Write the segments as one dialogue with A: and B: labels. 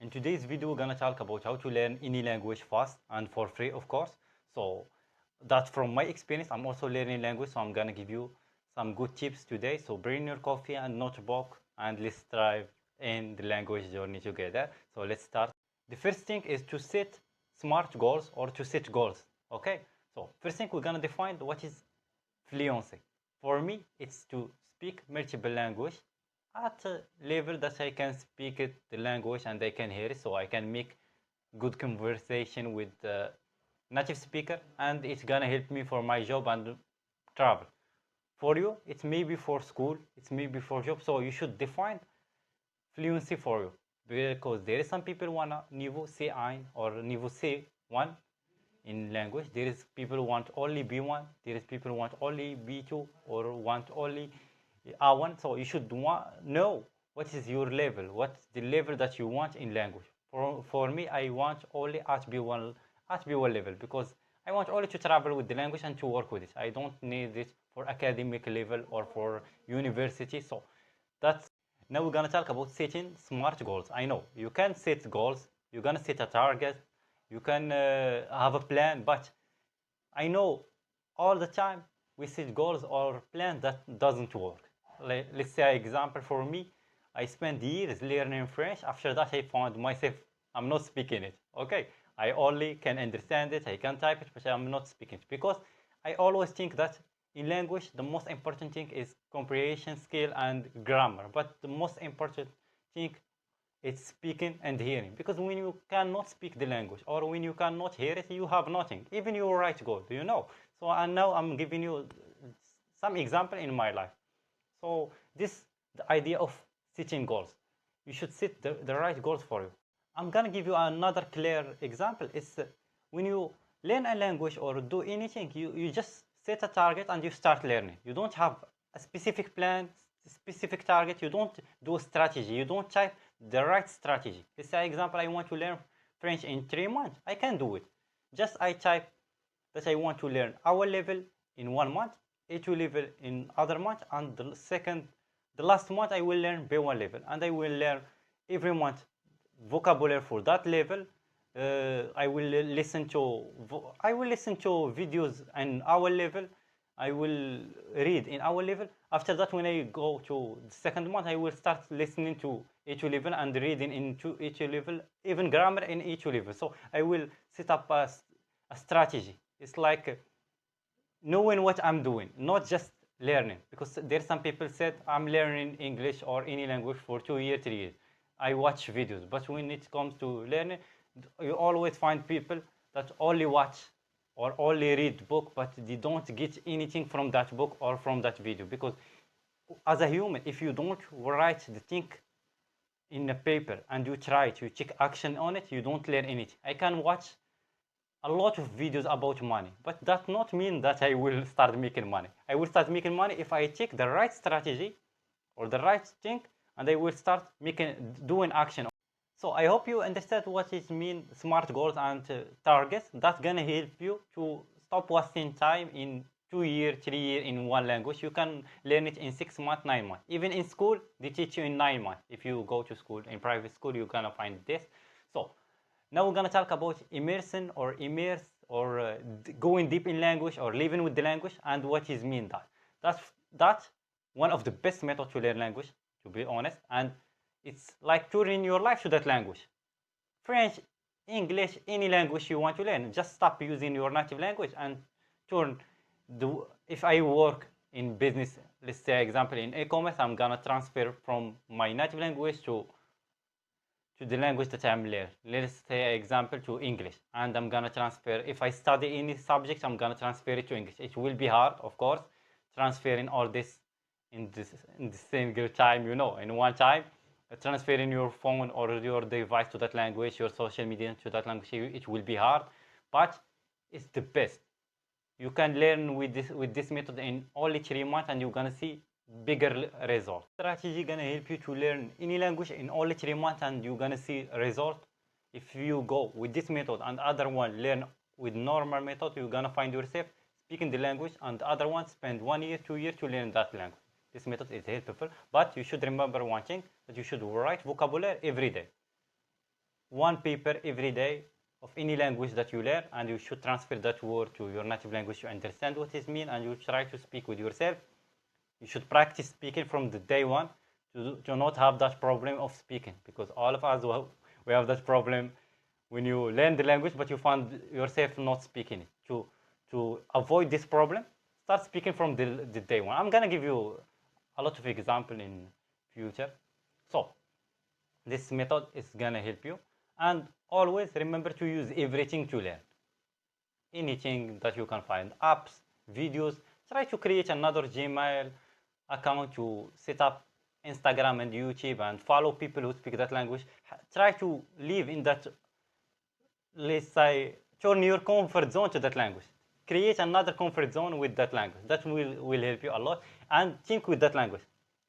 A: In today's video, we're gonna talk about how to learn any language fast and for free, of course. So that's from my experience. I'm also learning language, so I'm gonna give you some good tips today. So bring your coffee and notebook and let's dive in the language journey together. So let's start. The first thing is to set smart goals or to set goals. Okay. So first thing we're gonna define what is fluency. For me, it's to speak multiple language at a level that I can speak it, the language and I can hear it, so I can make good conversation with the native speaker, and it's gonna help me for my job and travel. For you, it's maybe for school, it's maybe for job, so you should define fluency for you, because there is some people wanna niveau C1 or niveau C1 in language. There is people who want only B1, there is people who want only B2 or want only A1. So you should know what is your level, what's the level that you want in language. For me, I want only at B1 level, because I want only to travel with the language and to work with it. I don't need it for academic level or for university. So that's now we're gonna talk about setting smart goals. I know you can set goals, you're gonna set a target, you can have a plan, but I know all the time we set goals or plans that doesn't work. Let's say example for me, I spent years learning French. After that, I found myself I'm not speaking it. Okay, I only can understand it, I can type it, but I'm not speaking it, because I always think that in language the most important thing is comprehension skill and grammar, but the most important thing it's speaking and hearing, because when you cannot speak the language or when you cannot hear it, you have nothing, even you write code, you know. So and now I'm giving you some example in my life. So this the idea of setting goals, you should set the right goals for you. I'm gonna give you another clear example. It's when you learn a language or do anything, you just set a target and you start learning. You don't have a specific plan, specific target. You don't do a strategy. You don't type the right strategy. Let's say example, I want to learn French in 3 months. I can do it. Just I type that I want to learn our level in 1 month, A2 level in other month, and the last month I will learn B1 level, and I will learn every month vocabulary for that level. I will listen to videos in our level. I will read in our level. After that, when I go to the second month, I will start listening to A2 level and reading into A2 level, even grammar in A2 level. So I will set up a strategy. It's like knowing what I'm doing, not just learning. Because there's some people said I'm learning English or any language for 2 years, 3 years. I watch videos, but when it comes to learning, you always find people that only watch or only read book, but they don't get anything from that book or from that video. Because as a human, if you don't write the thing in a paper and you try to take action on it, you don't learn anything. I can watch a lot of videos about money, but that not mean that I will start making money. I will start making money if I take the right strategy or the right thing, and I will start doing action. So I hope you understand what it means smart goals and targets. That's gonna help you to stop wasting time in 2 years, 3 years in one language. You can learn it in 6 months, 9 months. Even in school, they teach you in 9 months. If you go to school, in private school, you're gonna find this. So now we're gonna talk about immersion or going deep in language or living with the language, and what is mean that. That's one of the best methods to learn language, to be honest, and it's like turning your life to that language. French, English, any language you want to learn, just stop using your native language and turn if I work in business, let's say example in e-commerce, I'm gonna transfer from my native language to the language that I'm learning. Let's say example to English, and I'm gonna transfer. If I study any subject, I'm gonna transfer it to English. It will be hard, of course, transferring all this in the single time, you know, in one time. Transferring your phone or your device to that language, your social media to that language, it will be hard, but it's the best. You can learn with this method in only 3 months, and you're gonna see bigger results. Strategy gonna help you to learn any language in only 3 months, and you're gonna see result. If you go with this method and other one learn with normal method, you're gonna find yourself speaking the language, and the other one spend 1 year, 2 years to learn that language. This method is helpful, but you should remember one thing, that you should write vocabulary every day. one paper every day of any language that you learn, and you should transfer that word to your native language to understand what it means, and you try to speak with yourself. You should practice speaking from the day one to not have that problem of speaking, because all of us, we have that problem when you learn the language, but you find yourself not speaking it. To avoid this problem, start speaking from the day one. I'm gonna give you a lot of example in future. So this method is gonna help you, and always remember to use everything to learn. Anything that you can find, apps, videos. Try to create another Gmail account, to set up Instagram and YouTube and follow people who speak that language. Try to live in that, let's say, turn your comfort zone to that language. Create another comfort zone with that language. That will help you a lot. And think with that language.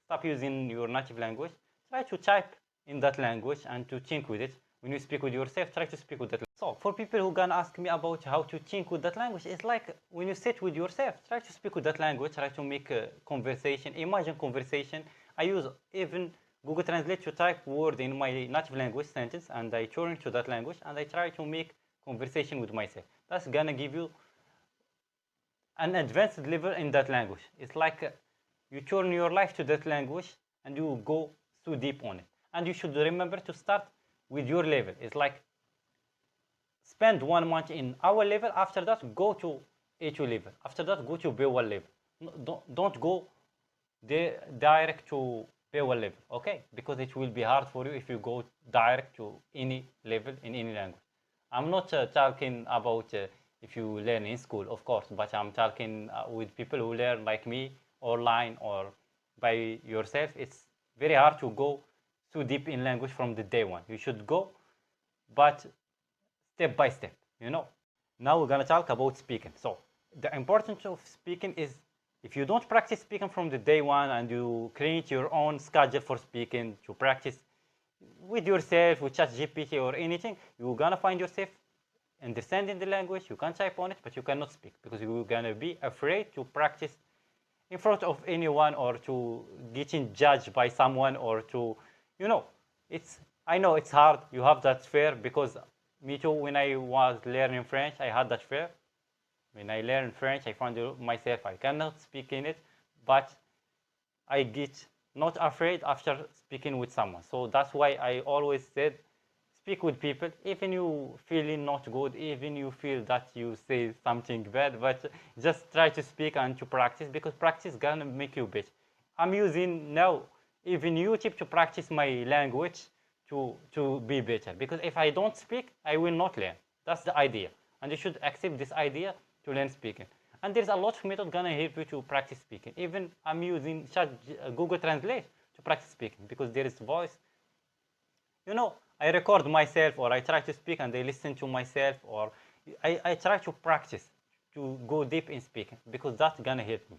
A: Stop using your native language. Try to type in that language and to think with it. When you speak with yourself, try to speak with that language. So for people who can ask me about how to think with that language, it's like when you sit with yourself, try to speak with that language, try to make a conversation, imagine conversation. I use even Google Translate to type word in my native language sentence, and I turn to that language and I try to make conversation with myself. That's gonna give you an advanced level in that language. It's like you turn your life to that language and you go so deep on it. And you should remember to start with your level. It's like spend 1 month in our level. After that, go to A2 level. After that, go to B1 level. Don't go direct to B1 level, okay? Because it will be hard for you if you go direct to any level in any language. I'm not talking about if you learn in school, of course, but I'm talking with people who learn like me online or by yourself. It's very hard to go so deep in language from the day one. You should go, but step by step, you know. Now we're gonna talk about speaking. So the importance of speaking is, if you don't practice speaking from the day one and you create your own schedule for speaking to practice with yourself, with ChatGPT or anything, you're gonna find yourself understanding the language. You can type on it, but you cannot speak because you're gonna be afraid to practice in front of anyone, or to getting judged by someone, or to, you know, I know it's hard. You have that fear, because me too, when I was learning French, I had that fear. When I learned French, I found myself, I cannot speak in it, but I get not afraid after speaking with someone. So that's why I always said, speak with people, even you feeling not good, even you feel that you say something bad, but just try to speak and to practice, because practice is gonna make you better. I'm using now even YouTube to practice my language to be better, because if I don't speak, I will not learn. That's the idea, and you should accept this idea to learn speaking. And there's a lot of methods gonna help you to practice speaking. Even I'm using Google Translate to practice speaking, because there is voice. You know, I record myself, or I try to speak and I listen to myself, or I try to practice to go deep in speaking, because that's gonna help me.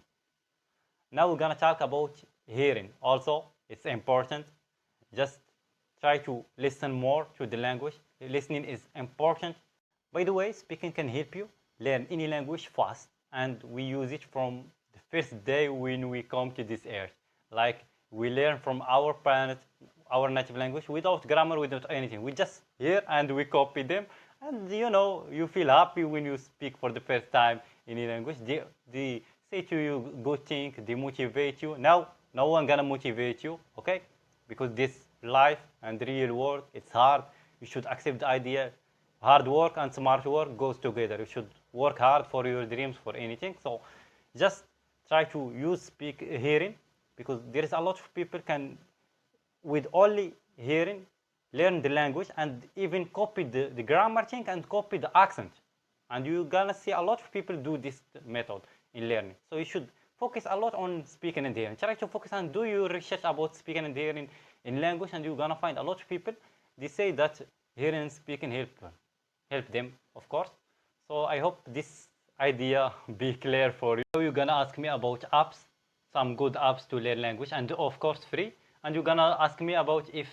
A: Now we're gonna talk about hearing. Also, it's important. Just try to listen more to the language. Listening is important. By the way, speaking can help you learn any language fast, and we use it from the first day when we come to this earth. Like, we learn from our planet, our native language, without grammar, without anything. We just hear and we copy them, and you know, you feel happy when you speak for the first time in a language. They say to you good things, they motivate you. Now, no one gonna motivate you, okay? Because this life and real world, it's hard. You should accept the idea. Hard work and smart work goes together. You should work hard for your dreams, for anything. So just try to use hearing, because there is a lot of people can, with only hearing, learn the language and even copy the grammar thing and copy the accent. And you're gonna see a lot of people do this method in learning. So you should focus a lot on speaking and hearing. Try to focus and do your research about speaking and hearing in language, and you're gonna find a lot of people, they say that hearing and speaking help them, of course. So I hope this idea be clear for you. So you're gonna ask me about apps, some good apps to learn language, and of course free. And you're gonna ask me about if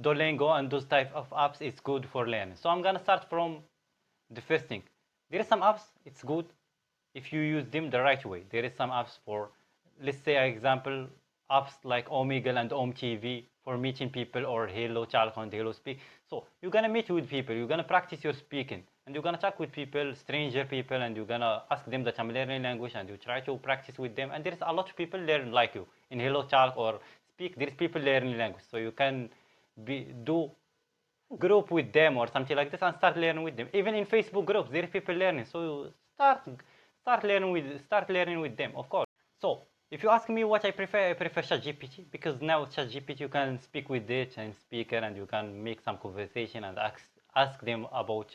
A: Duolingo and those type of apps is good for learning. So I'm gonna start from the first thing. There are some apps, it's good if you use them the right way. There is some apps for, let's say, example, apps like Omegle and OMTV for meeting people or hello chat and hello speak. So you're gonna meet with people, you're gonna practice your speaking, and you're gonna talk with people, stranger people, and you're gonna ask them that I'm learning language, and you try to practice with them. And there's a lot of people learn like you in hello chat or speak. There's people learning language, so you can do group with them or something like this and start learning with them. Even in Facebook groups, there are people learning, so you start learning with them, of course. So if you ask me what I prefer ChatGPT, because now ChatGPT you can speak with it and speaker, and you can make some conversation and ask them about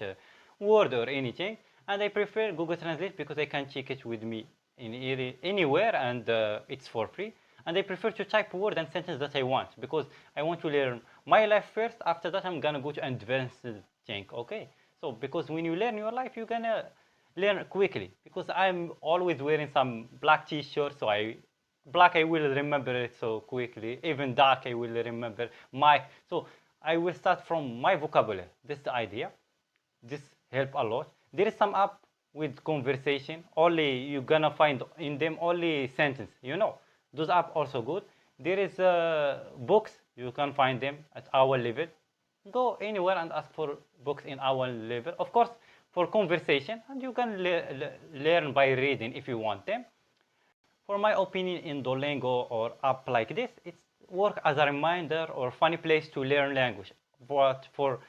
A: word or anything. And I prefer Google Translate because I can check it with me in anywhere, and it's for free. And I prefer to type word and sentence that I want, because I want to learn my life first. After that, I'm gonna go to advanced thing. Okay. So because when you learn your life, you're gonna learn quickly, because I'm always wearing some black t-shirt, so black I will remember it so quickly. Even dark I will remember so I will start from my vocabulary. This is the idea. This help a lot. There is some app with conversation, only you're gonna find in them only sentence, those app also good. There is books, you can find them at our level. Go anywhere and ask for books in our level, of course, for conversation, and you can learn by reading if you want them. For my opinion, in Duolingo or app like this, it's work as a reminder or funny place to learn language. But for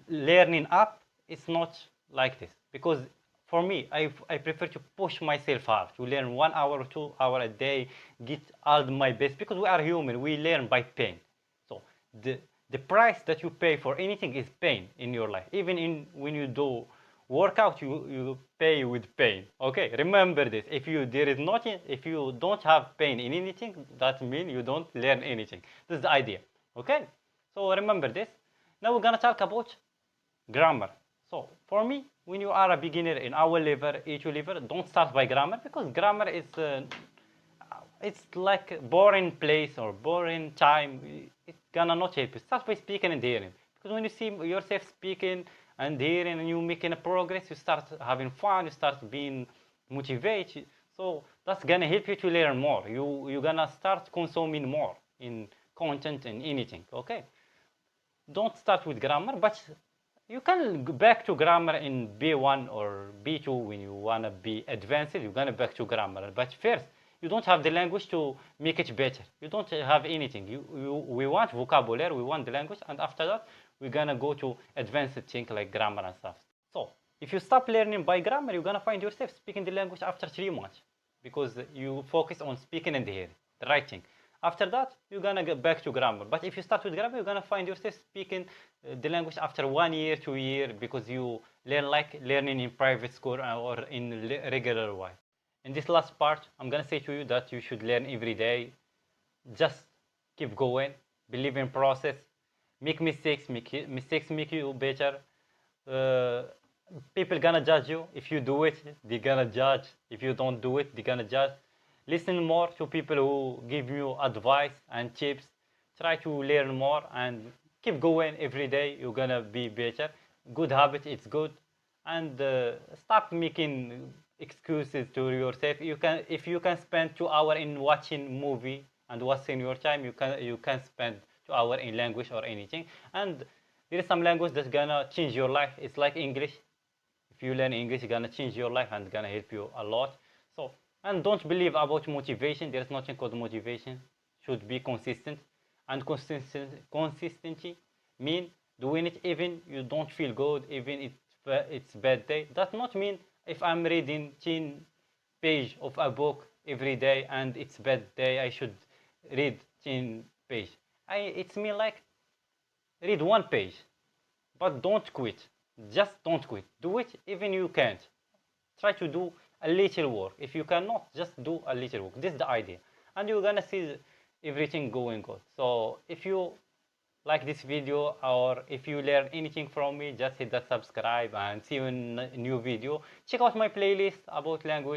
A: learning app, it's not like this, because for me, I prefer to push myself hard to learn 1 hour or 2 hours a day, get all my best, because we are human, we learn by pain. So the price that you pay for anything is pain in your life. Even when you do workout, you pay with pain. Okay, remember this. If you don't have pain in anything, that means you don't learn anything. This is the idea. Okay, so remember this. Now we're gonna talk about grammar. So for me, when you are a beginner in our level, A2 level, don't start by grammar, because grammar is it's like a boring place or boring time. It's gonna not help you. Start by speaking and hearing, because when you see yourself speaking and hearing and you making a progress, you start having fun, you start being motivated. So that's gonna help you to learn more. You're gonna start consuming more in content and anything. Okay, don't start with grammar, but you can go back to grammar in B1 or B2 when you wanna be advanced. You're gonna back to grammar, but first you don't have the language to make it better. You don't have anything. We want vocabulary, we want the language, and after that we're gonna go to advanced things like grammar and stuff. So if you stop learning by grammar, you're gonna find yourself speaking the language after 3 months, because you focus on speaking and hearing the right thing. After that, you're gonna get back to grammar. But if you start with grammar, you're gonna find yourself speaking the language after 1 year, 2 years, because you learning in private school or in regular way. In this last part, I'm gonna say to you that you should learn every day. Just keep going, believe in process, make mistakes. Mistakes make you better. Uh, People gonna judge you. If you do it, they're gonna judge. If you don't do it, they're gonna judge. Listen more to people who give you advice and tips. Try to learn more and keep going every day. You're gonna be better. Good habit, it's good. And stop making excuses to yourself. If you can spend 2 hours in watching movie and wasting your time, you can spend 2 hours in language or anything. And there is some language that's gonna change your life. It's like English. If you learn English, it's gonna change your life and gonna help you a lot. So, and don't believe about motivation. There's nothing called motivation. Should be consistent, and consistency mean doing it even you don't feel good, even it's bad day. That not mean if I'm reading 10 page of a book every day and it's bad day, I should read 10 page. It's mean like read 1 page, but don't quit. Just don't quit. Do it even you can't. Try to do a little work. If you cannot, just do a little work. This is the idea, and you're gonna see everything going good. So if you like this video, or if you learn anything from me, just hit that subscribe and see you in a new video. Check out my playlist about language.